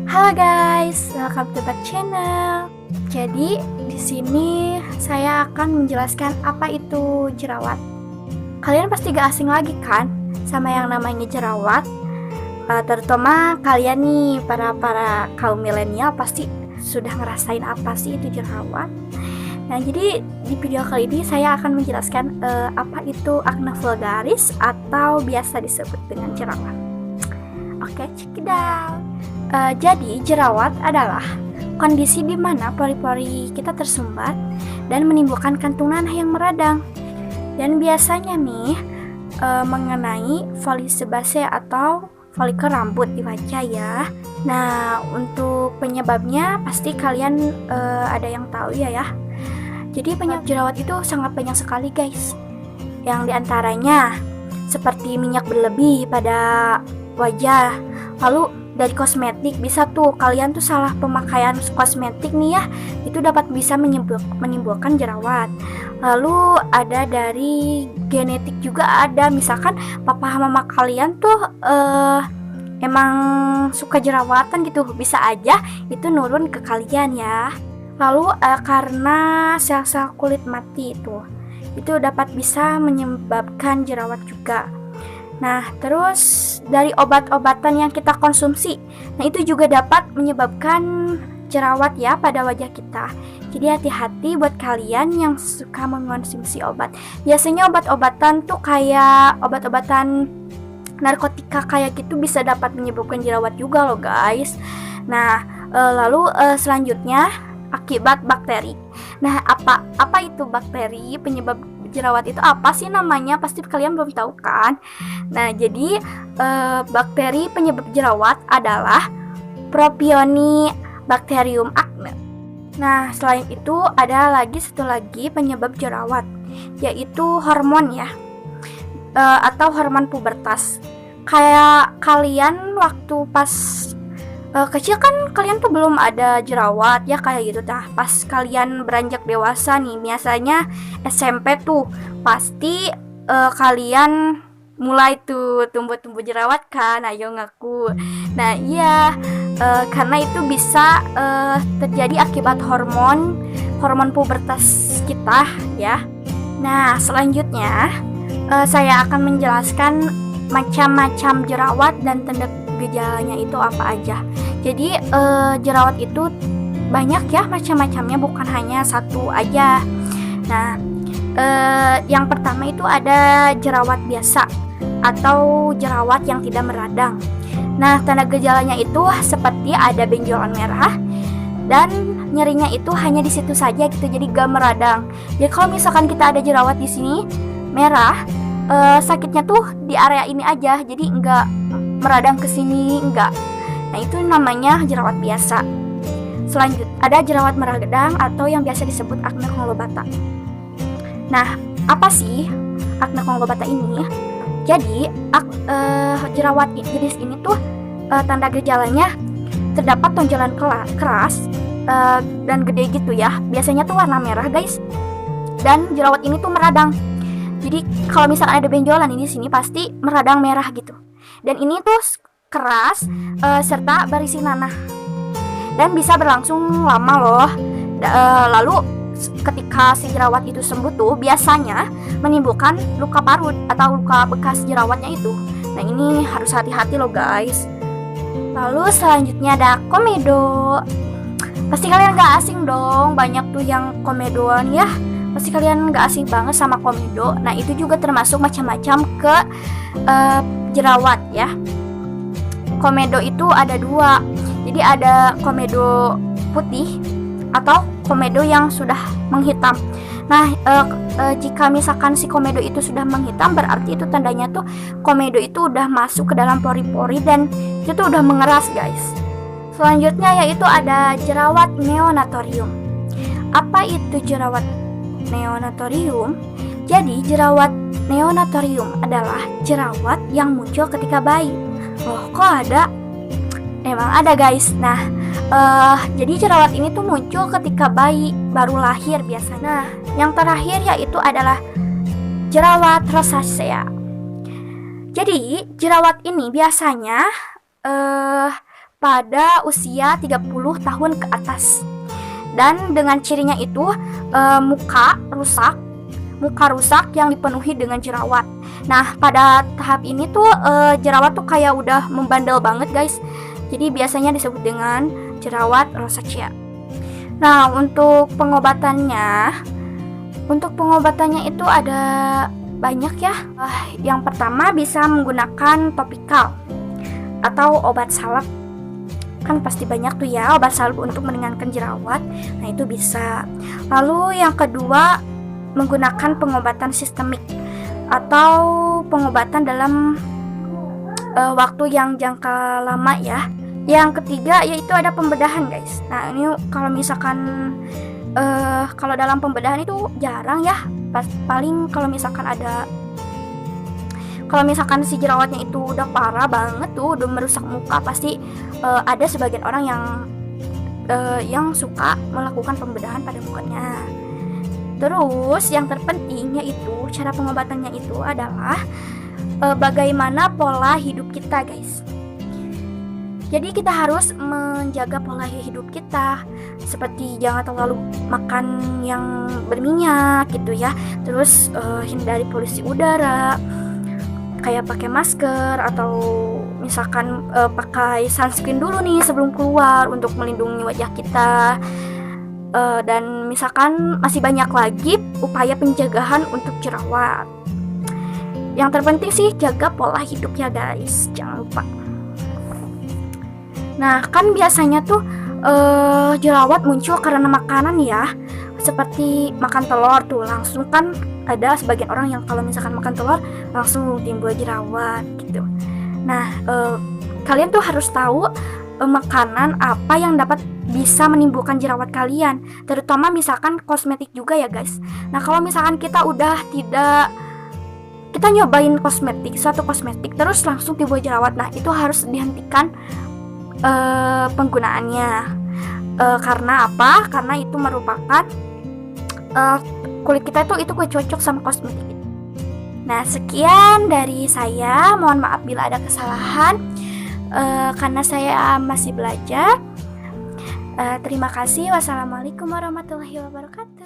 Halo guys, welcome to back channel. Jadi di sini saya akan menjelaskan apa itu jerawat. Kalian pasti gak asing lagi kan sama yang namanya jerawat. Terutama kalian nih para kaum milenial pasti sudah ngerasain apa sih itu jerawat. Nah, jadi di video kali ini saya akan menjelaskan apa itu akne vulgaris atau biasa disebut dengan jerawat. Oke, check it out. Jadi jerawat adalah kondisi di mana pori-pori kita tersumbat dan menimbulkan kantung nanah yang meradang. Dan biasanya nih mengenai foli sebasea atau folikel rambut di wajah ya. Nah, untuk penyebabnya pasti kalian ada yang tahu ya. Jadi penyebab jerawat itu sangat banyak sekali guys. Yang diantaranya seperti minyak berlebih pada wajah. Lalu dari kosmetik, bisa tuh kalian tuh salah pemakaian kosmetik nih ya, itu bisa menimbulkan jerawat. Lalu ada dari genetik juga ada, misalkan papa mama kalian tuh emang suka jerawatan gitu, bisa aja itu nurun ke kalian ya. Lalu karena sel-sel kulit mati itu dapat bisa menyebabkan jerawat juga. Nah, terus dari obat-obatan yang kita konsumsi, nah itu juga dapat menyebabkan jerawat ya pada wajah kita. Jadi hati-hati buat kalian yang suka mengonsumsi obat. Biasanya obat-obatan tuh kayak obat-obatan narkotika kayak gitu bisa dapat menyebabkan jerawat juga loh guys. Nah, lalu selanjutnya akibat bakteri. Nah, apa itu bakteri penyebab jerawat itu apa sih namanya? Pasti kalian belum tahu kan? Nah, jadi bakteri penyebab jerawat adalah Propionibacterium acne. Nah, selain itu ada satu lagi penyebab jerawat, yaitu hormon ya, atau hormon pubertas. Kayak kalian waktu pas kecil kan kalian tuh belum ada jerawat ya kayak gitu dah. Pas kalian beranjak dewasa nih, biasanya SMP tuh pasti kalian mulai tuh tumbuh jerawat kan, ayo ngaku. Nah iya, karena itu bisa terjadi akibat hormon pubertas kita ya. Nah selanjutnya saya akan menjelaskan macam-macam jerawat dan tanda gejalanya itu apa aja. Jadi jerawat itu banyak ya macam-macamnya, bukan hanya satu aja. Nah, yang pertama itu ada jerawat biasa atau jerawat yang tidak meradang. Nah, tanda gejalanya itu seperti ada benjolan merah dan nyerinya itu hanya di situ saja gitu, jadi gak meradang. Jadi kalau misalkan kita ada jerawat di sini merah, sakitnya tuh di area ini aja, jadi enggak meradang ke sini, enggak. Nah, itu namanya jerawat biasa. Selanjutnya ada jerawat meradang atau yang biasa disebut akne conglobata. Nah, apa sih akne conglobata ini? Jadi, jerawat jenis ini tuh tanda gejalanya terdapat tonjolan keras dan gede gitu ya. Biasanya tuh warna merah, guys. Dan jerawat ini tuh meradang. Jadi, kalau misalkan ada benjolan ini sini pasti meradang merah gitu. Dan ini tuh keras serta berisi nanah dan bisa berlangsung lama loh. Lalu ketika si jerawat itu sembuh tuh biasanya menimbulkan luka parut atau luka bekas jerawatnya itu. Nah, ini harus hati-hati loh guys. Lalu selanjutnya ada komedo. Pasti kalian gak asing dong, banyak tuh yang komedoan ya. Pasti kalian gak asing banget sama komedo. Nah, itu juga termasuk macam-macam ke jerawat ya. Komedo itu ada dua. Jadi ada komedo putih atau komedo yang sudah menghitam. Nah, jika misalkan si komedo itu sudah menghitam, berarti itu tandanya tuh komedo itu udah masuk ke dalam pori-pori dan itu tuh udah mengeras guys. Selanjutnya yaitu ada jerawat neonatorium. Apa itu jerawat neonatorium? Jadi jerawat neonatorium adalah jerawat yang muncul ketika bayi. Loh, kok ada? Emang ada guys. Nah, jadi jerawat ini tuh muncul ketika bayi baru lahir biasanya. Nah, yang terakhir yaitu adalah jerawat rosacea. Jadi jerawat ini biasanya pada usia 30 tahun ke atas. Dan dengan cirinya itu muka rusak yang dipenuhi dengan jerawat. Nah, pada tahap ini tuh jerawat tuh kayak udah membandel banget, guys. Jadi biasanya disebut dengan jerawat rosacea. Nah, untuk pengobatannya itu ada banyak ya. Yang pertama bisa menggunakan topikal atau obat salep. Kan pasti banyak tuh ya obat salep untuk meringankan jerawat. Nah, itu bisa. Lalu yang kedua menggunakan pengobatan sistemik atau pengobatan dalam waktu yang jangka lama ya. Yang ketiga yaitu ada pembedahan, guys. Nah, ini kalau misalkan kalau dalam pembedahan itu jarang ya. Paling kalau misalkan si jerawatnya itu udah parah banget tuh, udah merusak muka, pasti ada sebagian orang yang suka melakukan pembedahan pada mukanya. Terus yang terpenting yaitu cara pengobatannya itu adalah bagaimana pola hidup kita, guys. Jadi kita harus menjaga pola hidup kita, seperti jangan terlalu makan yang berminyak gitu ya. Terus hindari polusi udara, kayak pakai masker atau misalkan pakai sunscreen dulu nih sebelum keluar untuk melindungi wajah kita. Dan misalkan masih banyak lagi upaya pencegahan untuk jerawat. Yang terpenting sih jaga pola hidup ya, guys, jangan lupa. Nah, kan biasanya tuh jerawat muncul karena makanan ya, seperti makan telur tuh langsung kan ada sebagian orang yang kalau misalkan makan telur langsung timbul jerawat gitu. Nah, kalian tuh harus tahu makanan apa yang dapat bisa menimbulkan jerawat kalian, terutama misalkan kosmetik juga ya, guys. Nah, kalau misalkan kita nyobain suatu kosmetik terus langsung timbul jerawat, nah itu harus dihentikan penggunaannya. Karena apa? Karena itu merupakan kulit kita itu gak cocok sama kosmetik. Nah, sekian dari saya. Mohon maaf bila ada kesalahan karena saya masih belajar. Terima kasih. Wassalamualaikum warahmatullahi wabarakatuh.